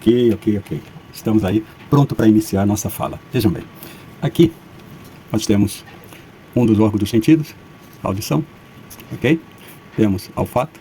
Ok. Estamos aí pronto para iniciar a nossa fala. Vejam bem, aqui nós temos um dos órgãos dos sentidos, a audição, ok? Temos olfato,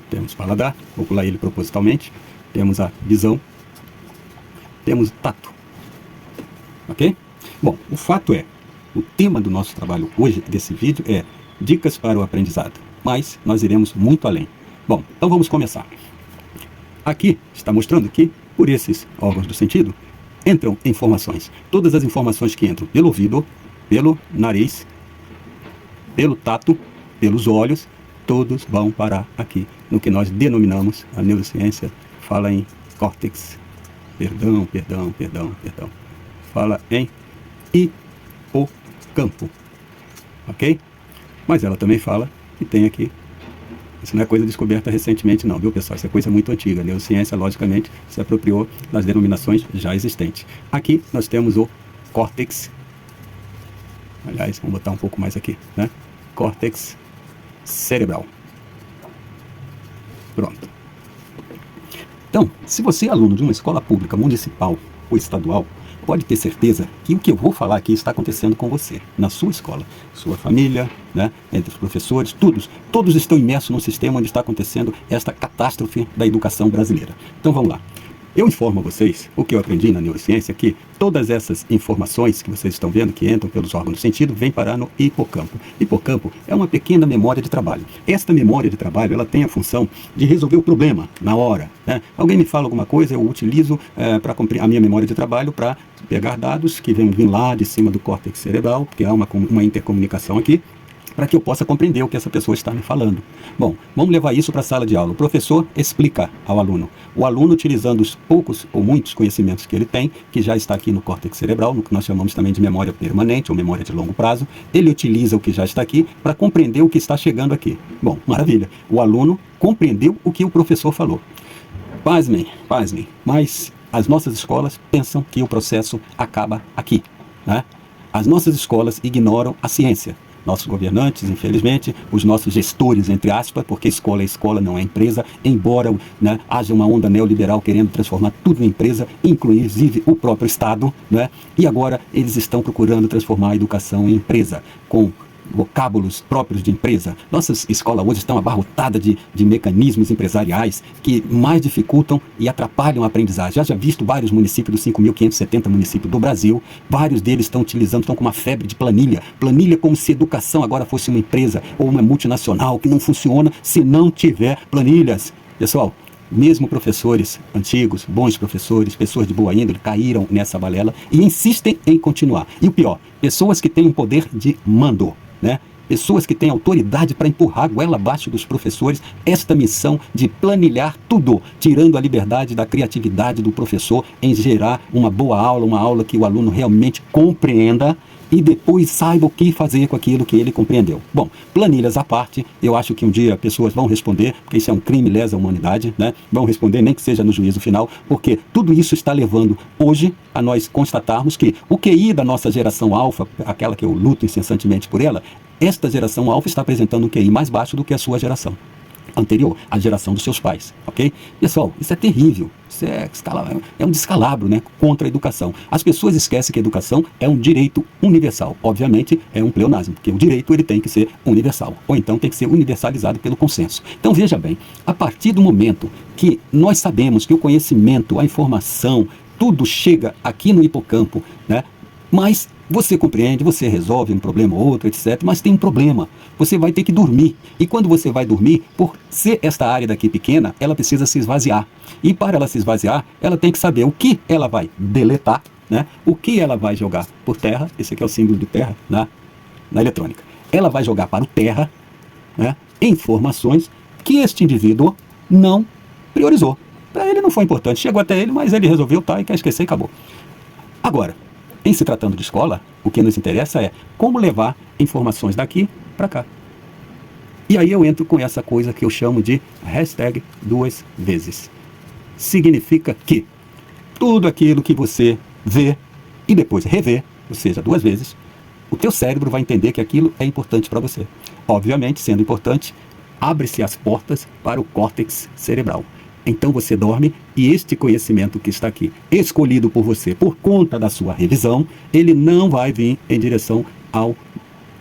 temos paladar, vou pular ele propositalmente, temos a visão, temos o tato, ok? Bom, o fato é, o tema do nosso trabalho hoje, desse vídeo, é dicas para o aprendizado, mas nós iremos muito além. Bom, então vamos começar. Aqui está mostrando que, por esses órgãos do sentido, entram informações. Todas as informações que entram pelo ouvido, pelo nariz, pelo tato, pelos olhos, todos vão parar aqui, no que nós denominamos, a neurociência fala em córtex, perdão, fala em hipocampo, ok? Mas ela também fala que tem aqui, isso não é coisa descoberta recentemente não, viu pessoal? Isso é coisa muito antiga. A neurociência, logicamente, se apropriou das denominações já existentes. Aqui nós temos o córtex, aliás, vamos botar um pouco mais aqui, né? Córtex cerebral. Pronto. Então, se você é aluno de uma escola pública, municipal ou estadual, pode ter certeza que o que eu vou falar aqui está acontecendo com você, na sua escola, sua família, né, entre os professores, todos estão imersos num sistema onde está acontecendo esta catástrofe da educação brasileira. Então vamos lá. Eu informo a vocês o que eu aprendi na neurociência, que todas essas informações que vocês estão vendo, que entram pelos órgãos do sentido, vêm parar no hipocampo. Hipocampo é uma pequena memória de trabalho. Esta memória de trabalho, ela tem a função de resolver o problema na hora, né? Alguém me fala alguma coisa, eu utilizo a minha memória de trabalho para pegar dados que vêm vir lá de cima do córtex cerebral, porque há uma intercomunicação aqui, para que eu possa compreender o que essa pessoa está me falando. Bom, vamos levar isso para a sala de aula. O professor explica ao aluno. O aluno, utilizando os poucos ou muitos conhecimentos que ele tem, que já está aqui no córtex cerebral, no que nós chamamos também de memória permanente ou memória de longo prazo, ele utiliza o que já está aqui para compreender o que está chegando aqui. Bom, maravilha. O aluno compreendeu o que o professor falou. Pasmem, mas as nossas escolas pensam que o processo acaba aqui, né? As nossas escolas ignoram a ciência. Nossos governantes, infelizmente, os nossos gestores, entre aspas, porque escola é escola, não é empresa, embora, né, haja uma onda neoliberal querendo transformar tudo em empresa, inclusive o próprio Estado, né? E agora eles estão procurando transformar a educação em empresa, com vocábulos próprios de empresa. Nossas escolas hoje estão abarrotadas de mecanismos empresariais que mais dificultam e atrapalham a aprendizagem. Já visto vários municípios dos 5.570 municípios do Brasil, vários deles estão com uma febre de planilha. Planilha como se educação agora fosse uma empresa ou uma multinacional que não funciona se não tiver planilhas. Pessoal, mesmo professores antigos, bons professores, pessoas de boa índole, caíram nessa balela e insistem em continuar. E o pior, pessoas que têm um poder de mando, né? Pessoas que têm autoridade para empurrar a goela abaixo dos professores esta missão de planilhar tudo, tirando a liberdade da criatividade do professor em gerar uma boa aula, uma aula que o aluno realmente compreenda e depois saiba o que fazer com aquilo que ele compreendeu. Bom, planilhas à parte, eu acho que um dia pessoas vão responder, porque isso é um crime lesa humanidade, né? Vão responder, nem que seja no juízo final, porque tudo isso está levando hoje a nós constatarmos que o QI da nossa geração alfa, aquela que eu luto incessantemente por ela, esta geração alfa está apresentando um QI mais baixo do que a sua geração anterior, a geração dos seus pais, ok? Pessoal, isso é terrível, isso é um descalabro, né, contra a educação. As pessoas esquecem que a educação é um direito universal. Obviamente é um pleonasmo, porque o direito ele tem que ser universal, ou então tem que ser universalizado pelo consenso. Então veja bem, a partir do momento que nós sabemos que o conhecimento, a informação, tudo chega aqui no hipocampo, né, mas você compreende, você resolve um problema ou outro, etc. Mas tem um problema. Você vai ter que dormir. E quando você vai dormir, por ser esta área daqui pequena, ela precisa se esvaziar. E para ela se esvaziar, ela tem que saber o que ela vai deletar, né? O que ela vai jogar por terra. Esse aqui é o símbolo de terra na eletrônica. Ela vai jogar para o terra, né, informações que este indivíduo não priorizou. Para ele não foi importante. Chegou até ele, mas ele resolveu, tá, e quer esquecer e acabou. Agora, em se tratando de escola, o que nos interessa é como levar informações daqui para cá. E aí eu entro com essa coisa que eu chamo de hashtag 2 vezes. Significa que tudo aquilo que você vê e depois revê, ou seja, 2 vezes, o teu cérebro vai entender que aquilo é importante para você. Obviamente, sendo importante, abre-se as portas para o córtex cerebral. Então você dorme e este conhecimento que está aqui, escolhido por você por conta da sua revisão, ele não vai vir em direção ao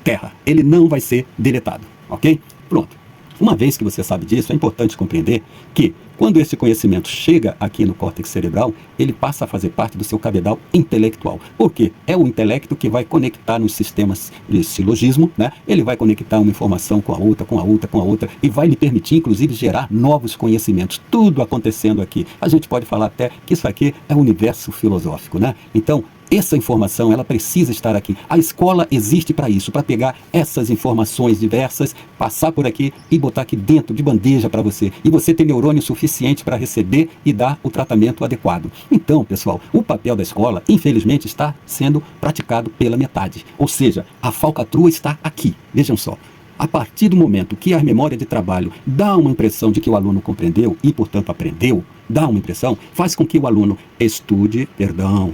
terra. Ele não vai ser deletado, ok? Pronto. Uma vez que você sabe disso, é importante compreender que, quando esse conhecimento chega aqui no córtex cerebral, ele passa a fazer parte do seu cabedal intelectual. Por quê? É o intelecto que vai conectar nos sistemas de silogismo, né? Ele vai conectar uma informação com a outra, com a outra, com a outra, e vai lhe permitir, inclusive, gerar novos conhecimentos. Tudo acontecendo aqui. A gente pode falar até que isso aqui é o universo filosófico, né? Então, essa informação, ela precisa estar aqui. A escola existe para isso, para pegar essas informações diversas, passar por aqui e botar aqui dentro de bandeja para você. E você ter neurônio suficiente para receber e dar o tratamento adequado. Então, pessoal, o papel da escola, infelizmente, está sendo praticado pela metade. Ou seja, a falcatrua está aqui. Vejam só. A partir do momento que a memória de trabalho dá uma impressão de que o aluno compreendeu e, portanto, aprendeu, dá uma impressão, faz com que o aluno estude,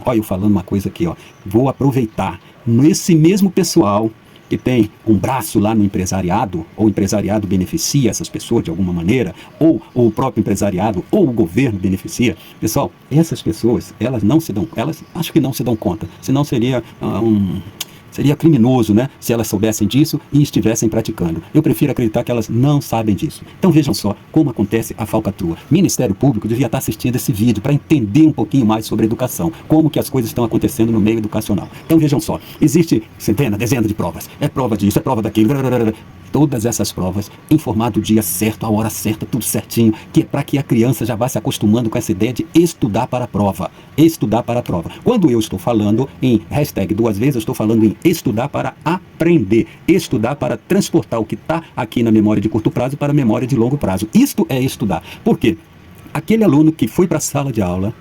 olha eu falando uma coisa aqui, vou aproveitar nesse mesmo pessoal que tem um braço lá no empresariado, ou o empresariado beneficia essas pessoas de alguma maneira, ou o próprio empresariado, ou o governo beneficia. Pessoal, essas pessoas, elas acho que não se dão conta, senão seria Seria criminoso, né, se elas soubessem disso e estivessem praticando. Eu prefiro acreditar que elas não sabem disso. Então vejam só como acontece a falcatrua. Ministério Público devia estar assistindo esse vídeo para entender um pouquinho mais sobre educação, como que as coisas estão acontecendo no meio educacional. Então vejam só, existe centenas, dezenas de provas. É prova disso, é prova daquilo. Todas essas provas, informado o dia certo, a hora certa, tudo certinho, que é para que a criança já vá se acostumando com essa ideia de estudar para a prova. Estudar para a prova. Quando eu estou falando em hashtag 2 vezes, eu estou falando em estudar para aprender. Estudar para transportar o que está aqui na memória de curto prazo para a memória de longo prazo. Isto é estudar. Por quê? Aquele aluno que foi para a sala de aula,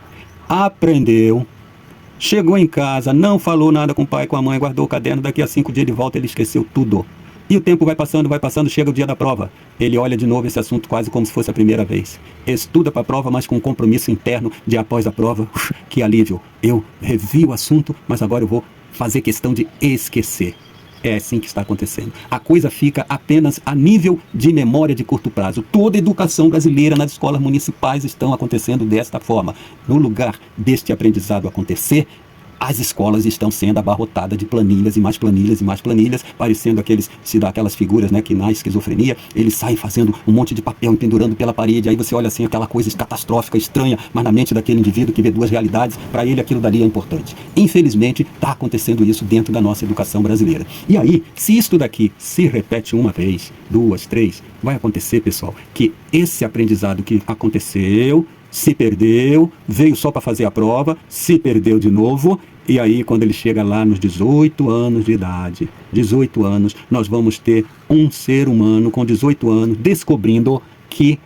aprendeu, chegou em casa, não falou nada com o pai, com a mãe, guardou o caderno, daqui a 5 dias de volta ele esqueceu tudo. E o tempo vai passando, chega o dia da prova. Ele olha de novo esse assunto quase como se fosse a primeira vez. Estuda para a prova, mas com um compromisso interno de após a prova. Que alívio. Eu revi o assunto, mas agora eu vou fazer questão de esquecer. É assim que está acontecendo. A coisa fica apenas a nível de memória de curto prazo. Toda a educação brasileira nas escolas municipais estão acontecendo desta forma. No lugar deste aprendizado acontecer, as escolas estão sendo abarrotadas de planilhas e mais planilhas e mais planilhas, parecendo aquelas figuras, né, que na esquizofrenia, eles saem fazendo um monte de papel e pendurando pela parede, aí você olha assim, aquela coisa catastrófica, estranha, mas na mente daquele indivíduo que vê duas realidades, para ele aquilo dali é importante. Infelizmente, está acontecendo isso dentro da nossa educação brasileira. E aí, se isso daqui se repete uma vez, 2, 3, vai acontecer, pessoal, que esse aprendizado que aconteceu, se perdeu, veio só para fazer a prova, se perdeu de novo, e aí quando ele chega lá nos 18 anos de idade, 18 anos, nós vamos ter um ser humano com 18 anos descobrindo que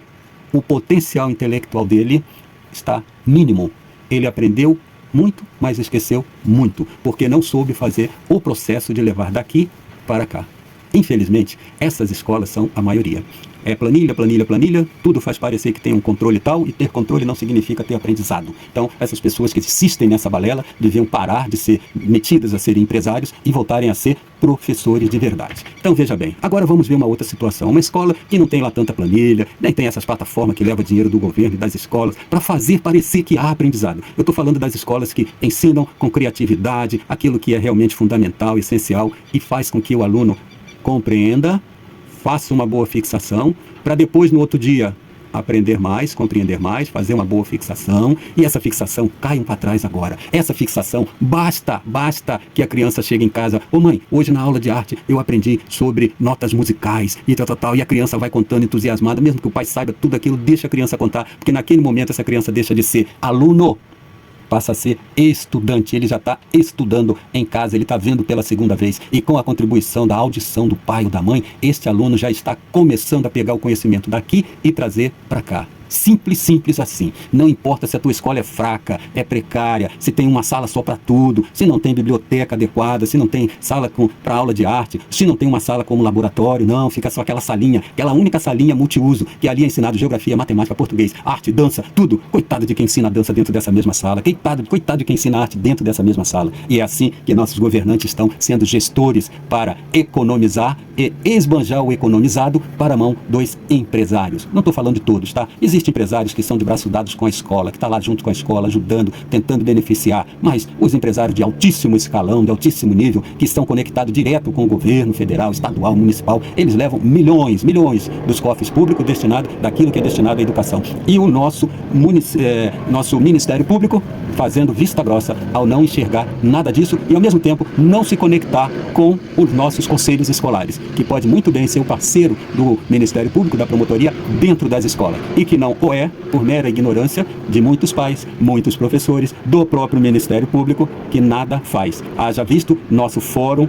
o potencial intelectual dele está mínimo. Ele aprendeu muito, mas esqueceu muito, porque não soube fazer o processo de levar daqui para cá. Infelizmente, essas escolas são a maioria. É planilha, planilha, planilha, tudo faz parecer que tem um controle tal, e ter controle não significa ter aprendizado. Então, essas pessoas que insistem nessa balela deviam parar de ser metidas a serem empresários e voltarem a ser professores de verdade. Então, veja bem, agora vamos ver uma outra situação. Uma escola que não tem lá tanta planilha, nem tem essas plataformas que levam dinheiro do governo e das escolas para fazer parecer que há aprendizado. Eu estou falando das escolas que ensinam com criatividade aquilo que é realmente fundamental, essencial, e faz com que o aluno compreenda, faça uma boa fixação, para depois no outro dia aprender mais, compreender mais, fazer uma boa fixação, e essa fixação cai para trás agora. Essa fixação, basta que a criança chegue em casa, ô mãe, hoje na aula de arte eu aprendi sobre notas musicais e tal, e a criança vai contando entusiasmada, mesmo que o pai saiba tudo aquilo, deixa a criança contar, porque naquele momento essa criança deixa de ser aluno, passa a ser estudante. Ele já está estudando em casa, ele está vendo pela segunda vez, e com a contribuição da audição do pai ou da mãe, este aluno já está começando a pegar o conhecimento daqui e trazer para cá. Simples assim. Não importa se a tua escola é fraca, é precária, se tem uma sala só para tudo, se não tem biblioteca adequada, se não tem sala para aula de arte, se não tem uma sala como laboratório, não, fica só aquela salinha, aquela única salinha multiuso, que ali é ensinado geografia, matemática, português, arte, dança, tudo. Coitado de quem ensina dança dentro dessa mesma sala, coitado de quem ensina arte dentro dessa mesma sala. E é assim que nossos governantes estão sendo gestores para economizar e esbanjar o economizado para a mão dos empresários. Não estou falando de todos, tá? Existem empresários que são de braços dados com a escola, que estão lá junto com a escola, ajudando, tentando beneficiar, mas os empresários de altíssimo escalão, de altíssimo nível, que estão conectados direto com o governo federal, estadual, municipal, eles levam milhões dos cofres públicos destinados daquilo que é destinado à educação. E o nosso Ministério Público fazendo vista grossa ao não enxergar nada disso e, ao mesmo tempo, não se conectar com os nossos conselhos escolares, que pode muito bem ser o parceiro do Ministério Público, da promotoria, dentro das escolas, e que não o é por mera ignorância de muitos pais, muitos professores, do próprio Ministério Público, que nada faz. Haja visto nosso fórum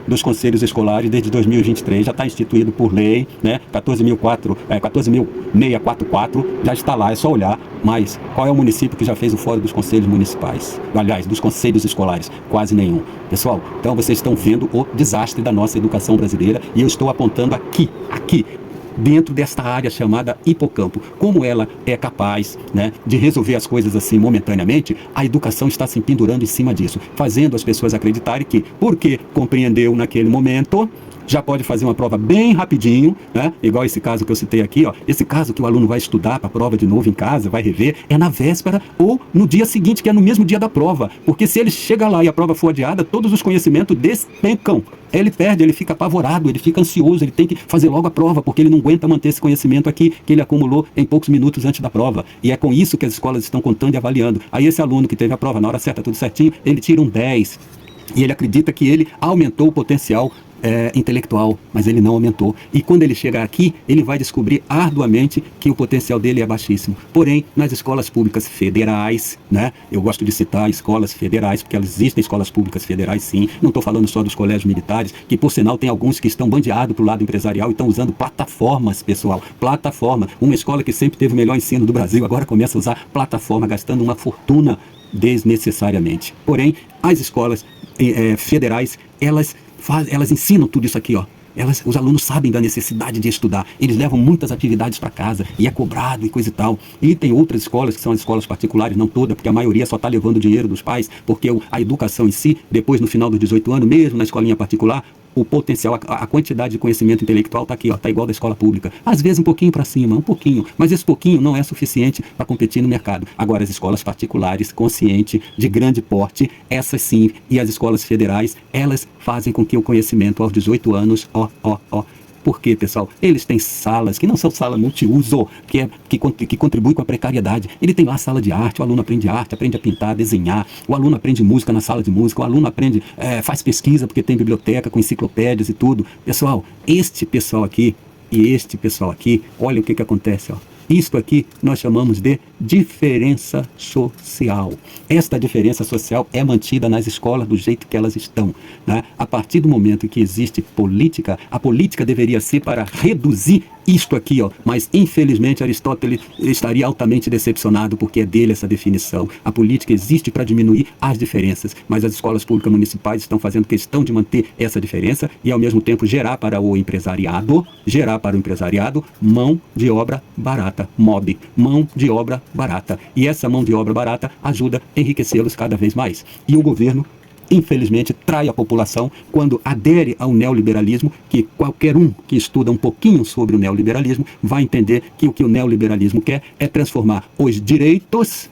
dos conselhos escolares desde 2023, já está instituído por lei, né? 14.644, já está lá, é só olhar. Mas qual é o município que já fez o fórum dos conselhos municipais? Aliás, dos conselhos escolares? Quase nenhum. Pessoal, então vocês estão vendo o desastre da nossa educação brasileira e eu estou apontando aqui, dentro desta área chamada hipocampo. Como ela é capaz, né, de resolver as coisas assim momentaneamente, a educação está se pendurando em cima disso, fazendo as pessoas acreditarem que, porque compreendeu naquele momento, já pode fazer uma prova bem rapidinho, né? Igual esse caso que eu citei aqui, ó. Esse caso que o aluno vai estudar para a prova de novo em casa, vai rever, é na véspera ou no dia seguinte, que é no mesmo dia da prova. Porque se ele chega lá e a prova for adiada, todos os conhecimentos despencam. Ele perde, ele fica apavorado, ele fica ansioso, ele tem que fazer logo a prova, porque ele não aguenta manter esse conhecimento aqui, que ele acumulou em poucos minutos antes da prova. E é com isso que as escolas estão contando e avaliando. Aí esse aluno que teve a prova na hora certa, tudo certinho, ele tira um 10. E ele acredita que ele aumentou o potencial intelectual, mas ele não aumentou. E quando ele chegar aqui, ele vai descobrir arduamente que o potencial dele é baixíssimo. Porém, nas escolas públicas federais, né? Eu gosto de citar escolas federais, porque elas existem escolas públicas federais, sim. Não estou falando só dos colégios militares, que por sinal tem alguns que estão bandeados para o lado empresarial e estão usando plataformas, pessoal. Plataforma. Uma escola que sempre teve o melhor ensino do Brasil, agora começa a usar plataforma, gastando uma fortuna desnecessariamente. Porém, as escolas federais, elas ensinam tudo isso aqui, ó. Os alunos sabem da necessidade de estudar, eles levam muitas atividades para casa e é cobrado e coisa e tal. E tem outras escolas que são as escolas particulares, não toda, porque a maioria só está levando o dinheiro dos pais, porque a educação em si, depois no final dos 18 anos, mesmo na escolinha particular, o potencial, a quantidade de conhecimento intelectual está aqui, ó, está igual da escola pública. Às vezes um pouquinho para cima, um pouquinho, mas esse pouquinho não é suficiente para competir no mercado. Agora, as escolas particulares, consciente, de grande porte, essas sim, e as escolas federais, elas fazem com que o conhecimento aos 18 anos, Por quê, pessoal? Eles têm salas que não são salas multiuso, que contribui com a precariedade. Ele tem lá sala de arte, o aluno aprende arte, aprende a pintar, desenhar, o aluno aprende música na sala de música, o aluno aprende, faz pesquisa porque tem biblioteca com enciclopédias e tudo. Pessoal, este pessoal aqui e este pessoal aqui, olha o que acontece, ó. Isto aqui nós chamamos de diferença social. Esta diferença social é mantida nas escolas do jeito que elas estão, né? A partir do momento que existe política, a política deveria ser para reduzir isto aqui, ó. Mas infelizmente Aristóteles estaria altamente decepcionado, porque é dele essa definição. A política existe para diminuir as diferenças, mas as escolas públicas municipais estão fazendo questão de manter essa diferença e ao mesmo tempo gerar para o empresariado mão de obra barata, mão de obra barata. E essa mão de obra barata ajuda a enriquecê-los cada vez mais. E o governo, infelizmente, trai a população quando adere ao neoliberalismo, que qualquer um que estuda um pouquinho sobre o neoliberalismo vai entender que o que o neoliberalismo quer é transformar os direitos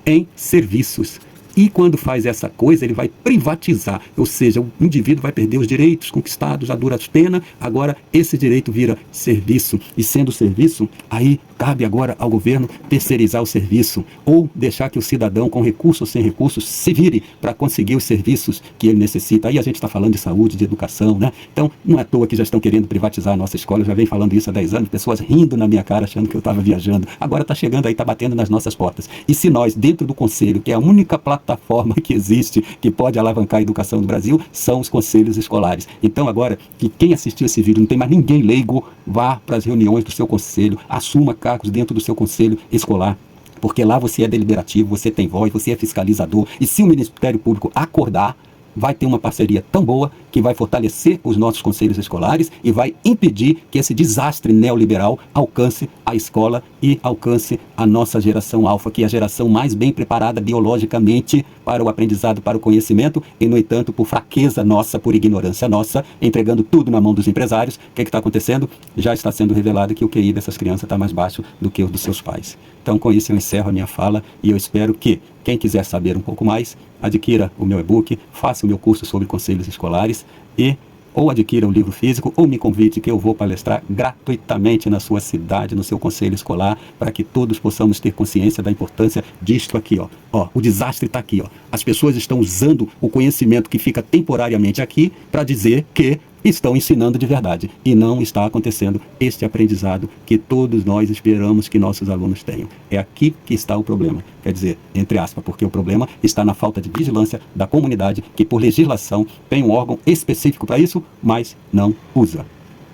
em serviços. E quando faz essa coisa, ele vai privatizar, ou seja, o indivíduo vai perder os direitos conquistados a duras penas, agora esse direito vira serviço, e sendo serviço, aí cabe agora ao governo terceirizar o serviço, ou deixar que o cidadão, com recursos ou sem recursos, se vire para conseguir os serviços que ele necessita. Aí a gente está falando de saúde, de educação, né? Então, não é à toa que já estão querendo privatizar a nossa escola, eu já venho falando isso há 10 anos, pessoas rindo na minha cara, achando que eu estava viajando. Agora está chegando aí, está batendo nas nossas portas. E se nós, dentro do Conselho, que é a única plataforma que existe, que pode alavancar a educação do Brasil, são os conselhos escolares. Então agora, que quem assistiu esse vídeo, não tem mais ninguém leigo, vá para as reuniões do seu conselho, assuma cargos dentro do seu conselho escolar, porque lá você é deliberativo, você tem voz, você é fiscalizador, e se o Ministério Público acordar, vai ter uma parceria tão boa que vai fortalecer os nossos conselhos escolares e vai impedir que esse desastre neoliberal alcance a escola e alcance a nossa geração alfa, que é a geração mais bem preparada biologicamente para o aprendizado, para o conhecimento, e, no entanto, por fraqueza nossa, por ignorância nossa, entregando tudo na mão dos empresários. O que está acontecendo? Já está sendo revelado que o QI dessas crianças está mais baixo do que o dos seus pais. Então, com isso, eu encerro a minha fala e eu espero que quem quiser saber um pouco mais, adquira o meu e-book, faça o meu curso sobre conselhos escolares e ou adquira o livro físico ou me convide que eu vou palestrar gratuitamente na sua cidade, no seu conselho escolar, para que todos possamos ter consciência da importância disto aqui, ó. O desastre está aqui, ó. As pessoas estão usando o conhecimento que fica temporariamente aqui para dizer que estão ensinando de verdade. E não está acontecendo este aprendizado que todos nós esperamos que nossos alunos tenham. É aqui que está o problema. Quer dizer, entre aspas, porque o problema está na falta de vigilância da comunidade, que por legislação tem um órgão específico para isso, mas não usa.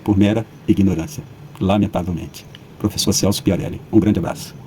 Por mera ignorância. Lamentavelmente. Professor Celso Piarelli. Um grande abraço.